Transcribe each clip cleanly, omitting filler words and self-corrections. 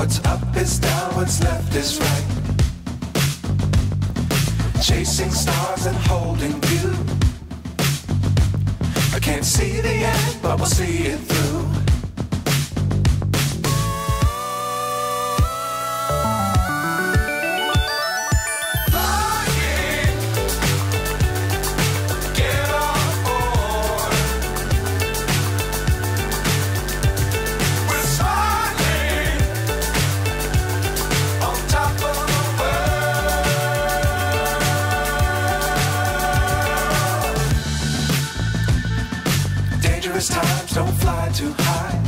What's up is down, what's left is right. Chasing stars and holding you. I can't see the end, but we'll see it through. Times don't fly too high.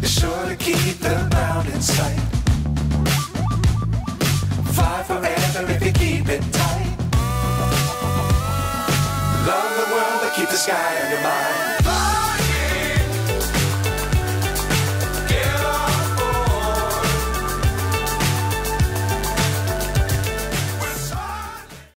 Be sure to keep the ground in sight. Fly forever if you keep it tight. Love the world, but keep the sky on your mind.